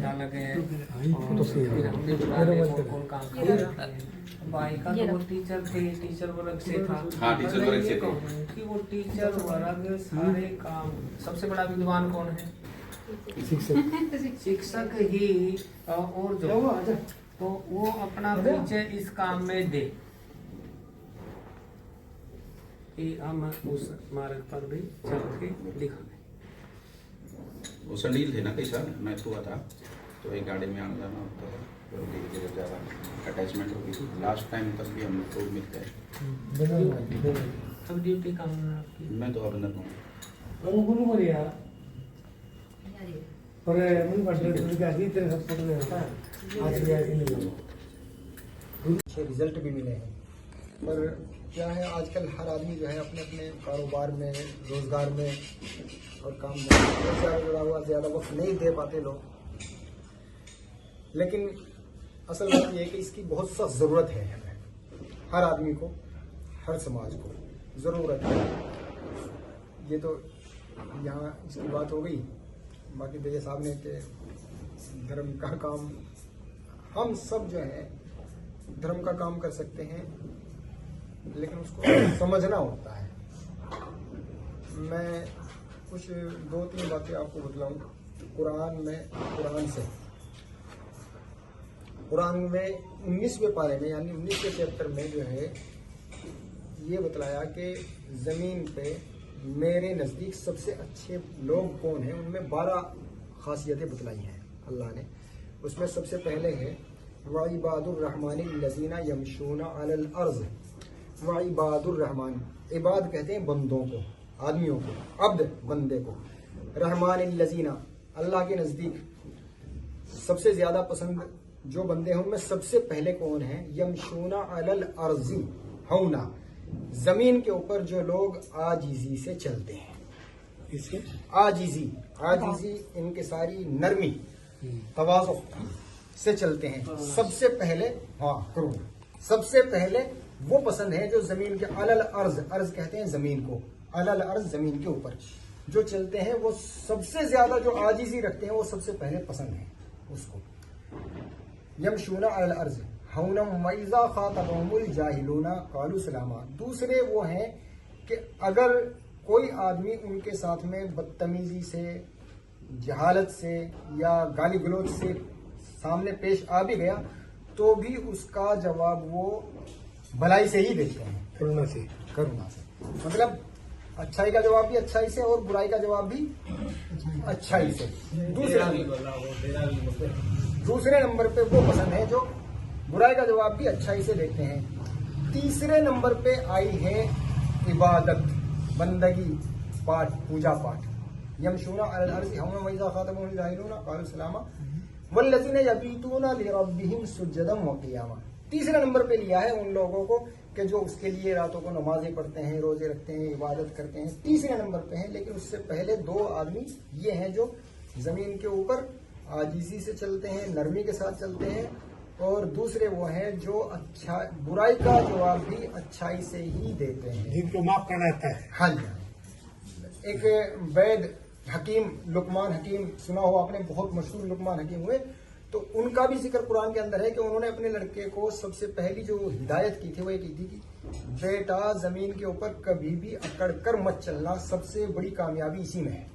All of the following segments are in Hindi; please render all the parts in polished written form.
पता लगे और फिर हमने बता दिया कौन कौन काम कर रहा है। भाई का तो वो टीचर थे, टीचर वर्ग से था। हाँ, टीचर वर्ग से थे। कि वो टीचर वर्ग सारे काम, सबसे बड़ा विद्वान कौन है? शिक्षक ही। और जो तो वो अपना परिचय इस काम में दे कि हम उस मार्ग पर भी चल के दिखाएं। वो संडील थे ना कई साल मैं हुआ था, तो एक गाड़ी में आना जाना होता था, तो धीरे धीरे ज़्यादा अटैचमेंट हो गई थी। लास्ट टाइम तक भी हम लोग मिल गए। अब ड्यूटी कहाँ है आपकी? मैं तो अभिनंदन हूँ। अच्छे रिजल्ट भी मिले हैं। पर क्या है, आजकल हर आदमी जो है अपने अपने कारोबार में, रोजगार में और काम में ज़्यादा जुड़ा हुआ, ज़्यादा वक्त नहीं दे पाते लोग। लेकिन असल बात यह है कि इसकी बहुत सख्त ज़रूरत है हमें, हर आदमी को, हर समाज को ज़रूरत है। ये तो यहाँ इसकी बात हो गई। बाकी भैया साहब ने कि धर्म का काम, हम सब जो है धर्म का काम कर सकते हैं, लेकिन उसको समझना होता है। मैं कुछ 2-3 बातें आपको बतलाऊं कुरान में 19वें पारे में, यानी 19वें चैप्टर में जो है ये बतलाया कि ज़मीन पे मेरे नज़दीक सबसे अच्छे लोग कौन हैं। उनमें 12 खासियतें बतलाई हैं अल्लाह ने। उसमें सबसे पहले है वइबादुर रहमानिल्लज़ीना यमशूना अलल अर्ज़। वइबादुर रहमान, इबाद कहते हैं बंदों को, आदमियों को, अब्द बंदे को। रहमानिल्लज़ीना, अल्लाह के नज़दीक सबसे ज़्यादा पसंद जो बंदे हैं उनमें सबसे पहले कौन है? यमशूना अलल अर्ज़ी हौना, जमीन के ऊपर जो लोग आजीजी से चलते हैं। इसके आजीजी इनके सारी नरमी, तवाज़ु से चलते हैं। सबसे पहले करुणा, सबसे पहले वो पसंद है जो जमीन के अलल अर्ज, अर्ज कहते हैं जमीन को, अलल अर्ज जमीन के ऊपर जो चलते हैं, वो सबसे ज्यादा जो आजीजी रखते हैं वो सबसे पहले पसंद है उसको। यमशूना अलल अर्ज हौनम वइज़ा खातबहुमुल जाहिलूना कालू सलामा। दूसरे वो हैं कि अगर कोई आदमी उनके साथ में बदतमीजी से, जहालत से या गाली गलौज से सामने पेश आ भी गया तो भी उसका जवाब वो भलाई से ही देते हैं, करुणा से। मतलब अच्छाई का जवाब भी अच्छाई से और बुराई का जवाब भी अच्छाई से। दूसरे नंबर पे वो पसंद है जो बुराई का जवाब भी अच्छाई से देते हैं। तीसरे नंबर पे आई है इबादत, बंदगी, पाठ, पूजा पाठ। यमशूना अलल अर्ज़ि हौना वइज़ा खातबहुमुल जाहिलूना कालू सलामा वल्लज़ीना यबीतूना लिरब्बिहिम सुज्जदन व क़ियामा। तीसरे नंबर पे लिया है उन लोगों को कि जो उसके लिए रातों को नमाजें पढ़ते हैं, रोजे रखते हैं, इबादत करते हैं। तीसरे नंबर पे है। लेकिन उससे पहले 2 आदमी ये हैं जो जमीन के ऊपर आजीजी से चलते हैं, नरमी के साथ चलते हैं। और दूसरे वो हैं जो अच्छा, बुराई का जवाब भी अच्छाई से ही देते हैं, जिनको माफ करना आता है। हाँ जी। एक वैद हकीम, लुकमान हकीम सुना हो आपने, बहुत मशहूर लुकमान हकीम हुए। तो उनका भी जिक्र कुरान के अंदर है कि उन्होंने अपने लड़के को सबसे पहली जो हिदायत की थी वो ये की थी कि बेटा जमीन के ऊपर कभी भी अकड़ कर मत चलना, सबसे बड़ी कामयाबी इसी में है।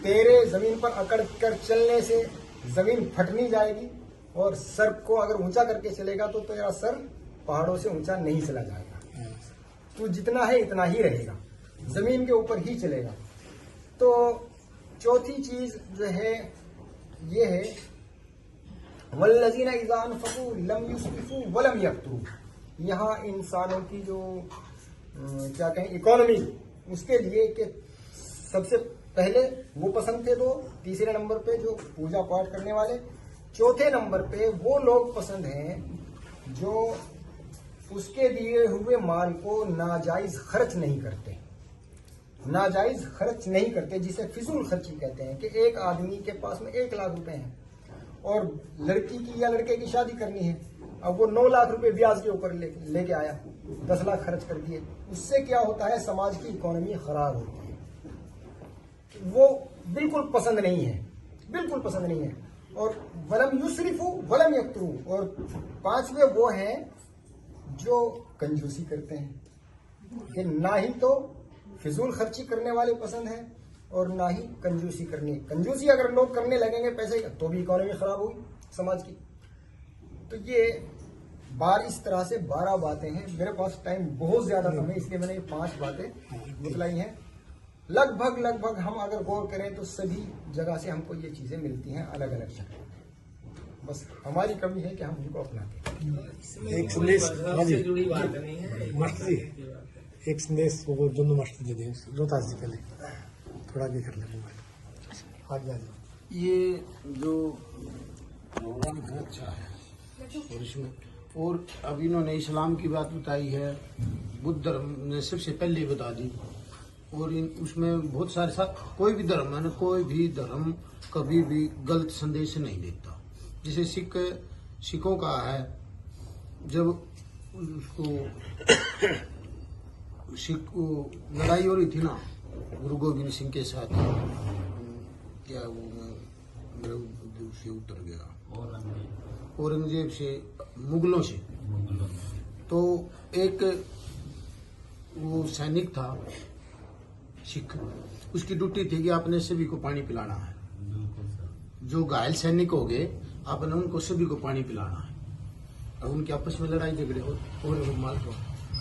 तेरे जमीन पर अकड़ कर चलने से जमीन फटनी जाएगी, और सर को अगर ऊंचा करके चलेगा तो तेरा सर पहाड़ों से ऊंचा नहीं चला जाएगा। तू जितना है इतना ही रहेगा, जमीन के ऊपर ही चलेगा। तो चौथी चीज जो है ये है वल्लज़ीना इज़ा अनफ़क़ू लम युस्रिफ़ू व लम यक़्तुरू। यहाँ इंसानों की जो क्या कहें इकोनॉमी, उसके लिए कि सबसे पहले वो पसंद थे 2, तीसरे नंबर पे जो पूजा पाठ करने वाले, चौथे नंबर पे वो लोग पसंद हैं जो उसके दिए हुए माल को नाजायज खर्च नहीं करते। नाजायज खर्च नहीं करते जिसे फिजूल खर्ची कहते हैं। कि एक आदमी के पास में 1 लाख रुपए हैं और लड़की की या लड़के की शादी करनी है, अब वो 9 लाख रुपए ब्याज के ऊपर लेके आया, 10 लाख खर्च कर दिए। उससे क्या होता है, समाज की इकोनॉमी खराब होती है। वो बिल्कुल पसंद नहीं है। बिल्कुल पसंद नहीं है। और वलम युसरिफु वलम यक्तरू, और पांचवे वो हैं जो कंजूसी करते हैं कि ना ही तो फिजूल खर्ची करने वाले पसंद हैं और ना ही कंजूसी करनी। कंजूसी अगर लोग करने लगेंगे पैसे तो भी इकोनॉमी खराब होगी समाज की। तो ये इस तरह से 12 बातें हैं। मेरे पास टाइम बहुत ज्यादा कम है, इसलिए मैंने ये 5 बातें बतलाई हैं। लगभग हम अगर गौर करें तो सभी जगह से हमको ये चीजें मिलती हैं अलग अलग शक्ल में। बस हमारी कमी है कि हम उनको अपनाते हैं। एक संदेश से जुड़ी बात नहीं है। मास्टर जी, एक संदेश वो दोनों मास्टर जी दें, रोहतास जी पहले थोड़ा आगे कर ले मोबाइल आगे आ जाओ। ये जो प्रोग्राम है अच्छा है, और इसमें और अब इन्होंने इस्लाम की बात बताई है, बुद्ध धर्म ने सबसे पहले बता दी, और उसमें बहुत सारे कोई भी धर्म है ना, कोई भी धर्म कभी भी गलत संदेश नहीं देता। जैसे सिखों का है, जब उसको सिख को लड़ाई हो रही थी ना गुरु गोविंद सिंह के साथ, क्या वो मेरे से उतर गया औरंगजेब से, मुगलों से, तो एक वो सैनिक था सिख, उसकी ड्यूटी थी कि आपने सभी को पानी पिलाना है। जो घायल सैनिक हो गए आपने उनको सभी को पानी पिलाना है, और उनके आपस में लड़ाई झगड़े और माल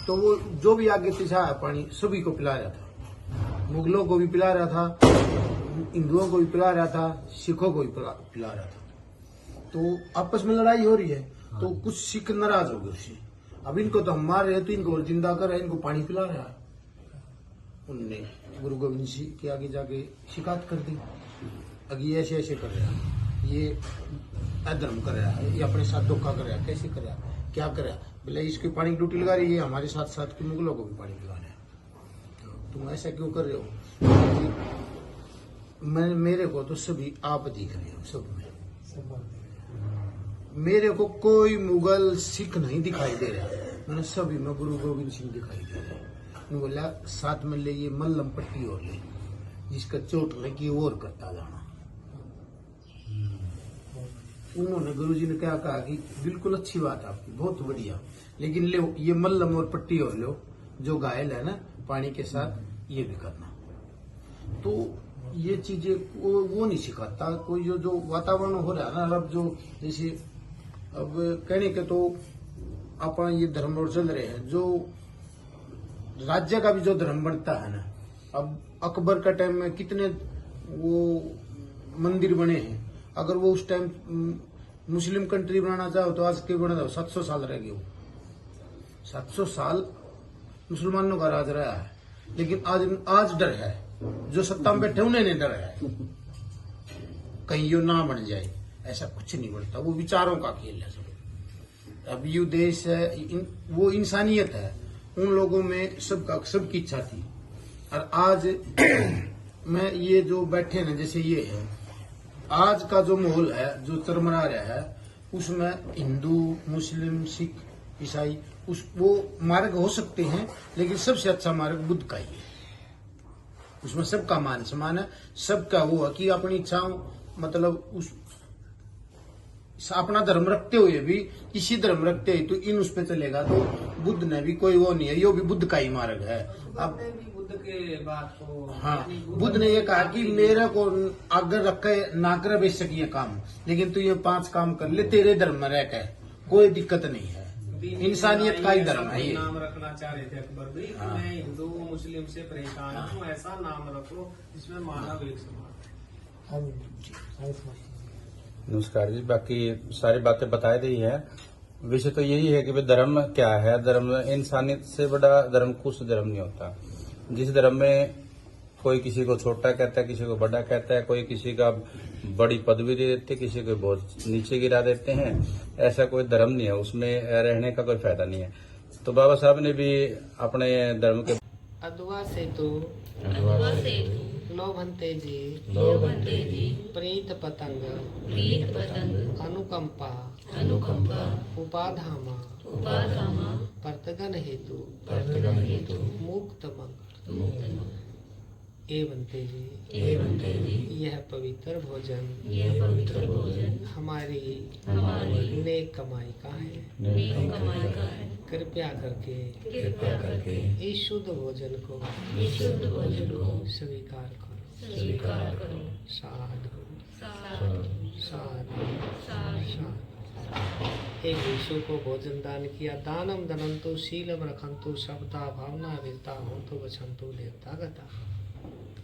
तो वो जो भी आगे पीछे आया पानी सभी को पिला रहा था। मुगलों को भी पिला रहा था, हिंदुओं को भी पिला रहा था, सिखों को भी पिला रहा था। तो आपस में लड़ाई हो रही है, तो कुछ सिख नाराज हो गए उससे। अब इनको तो हम मार रहे हैं, तो इनको जिंदा कर रहे हैं, इनको पानी पिला रहा है। उनने गुरु गोविंद सिंह के आगे जाके शिकायत कर दी, अगर ये ऐसे ऐसे कर रहा है, ये अधर्म कर रहा है, ये अपने साथ धोखा कर रहा है, कैसे कर रहा है, क्या कर रहा है। बोले इसकी पानी की ड्यूटी लगा रही है, हमारे साथ साथ के मुगलों को भी पानी पिला रहा है, तो तुम ऐसा क्यों कर रहे हो। मेरे को तो सभी आप दिख रहे हो, सब में मेरे को कोई मुगल सिख नहीं दिखाई दे रहा, मैंने सभी में गुरु गोविंद सिंह दिखाई दे रहे हैं। बोला साथ में ले ये मल्लम पट्टी और ले, जिसका चोट लगी और करता जाना। उन्होंने गुरुजी ने क्या कहा कि बिल्कुल अच्छी बात आपकी, बहुत बढ़िया, लेकिन ले ये मल्लम और पट्टी और लो, जो घायल है ना पानी के साथ ये भी करना। तो ये चीजें वो नहीं सिखाता कोई। जो वातावरण हो रहा है ना, अब जो जैसे अब कहने के तो अपन ये धर्म और चल रहे हैं, जो राज्य का भी जो धर्म बनता है ना, अब अकबर का टाइम में कितने वो मंदिर बने हैं, अगर वो उस टाइम मुस्लिम कंट्री बनाना चाहो तो आज के बना 700 साल रह गए। वो 700 साल मुसलमानों का राज रहा है, लेकिन आज डर है, जो सत्ता में बैठे उन्हें नहीं डर है कहीं यो ना बन जाए। ऐसा कुछ नहीं बनता, वो विचारों का खेल है सब। अब ये देश है, वो इंसानियत है, उन लोगों में सबकी इच्छा थी। और आज मैं ये जो बैठे ना, जैसे ये है आज का जो माहौल है, जो चरमरा रहा है, उसमें हिंदू मुस्लिम सिख ईसाई वो मार्ग हो सकते हैं, लेकिन सबसे अच्छा मार्ग बुद्ध का ही है। उसमें सबका मान समान है, सबका वो है कि अपनी इच्छाओं मतलब उस अपना धर्म रखते हुए भी इसी धर्म रखते हुए तो इन उस पे चलेगा। तो बुद्ध ने भी कोई वो नहीं है, ये भी बुद्ध का ही मार्ग है। अब बुद्ध के बात को, हाँ, बुद्ध ने ये कहा कि मेरे को अगर रखे ना कर बेशक ये काम, लेकिन तू ये 5 काम कर ले तेरे धर्म में रह के, कोई दिक्कत नहीं है। इंसानियत का ही धर्म है ये। नाम रखना चाह रहे थे अकबर भी, हाँ। मैं हिंदू मुस्लिम से परेशान हूँ, ऐसा नाम रखो जिसमें मानव एक समान। नमस्कार जी, बाकी सारी बातें बताई दी है। विषय तो यही है कि भाई धर्म क्या है। धर्म इंसानियत से बड़ा धर्म कुछ धर्म नहीं होता। जिस धर्म में कोई किसी को छोटा कहता है, किसी को बड़ा कहता है, कोई किसी का बड़ी पदवी दे देते, किसी को बहुत नीचे गिरा देते हैं, ऐसा कोई धर्म नहीं है। उसमें रहने का कोई फायदा नहीं है। तो बाबा साहब ने भी अपने धर्म के अदवा से लो भंते जी प्रीत पतंग अनुकंपा उपाधामा परतगन हेतु मुक्त मंग। ए बनते जी, यह पवित्र भोजन हमारी नेक कमाई का है। कृपया करके इस शुद्ध भोजन को स्वीकार करो। साधु साधु साधु। एक भिक्षु को भोजन दान किया। दानम दनंतु शीलम रखंतु शब्दा भावना वीरता होतु गच्छन्तु देवता गता।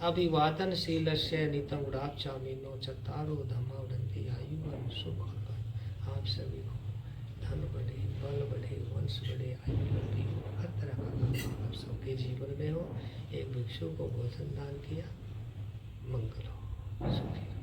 अभिवादनशीलस्य नितम गुणाचामिनो चत्तारो धम्मा उदन्ति आयुवन शुभ। आप सभी को धन बढ़े, बल बढ़े, वंश बढ़े, आयु लंबी हो, हर तरह का काम आप सबके जीवन में हो। एक भिक्षु को भोजन दान किया, मंगल हो, सुखी।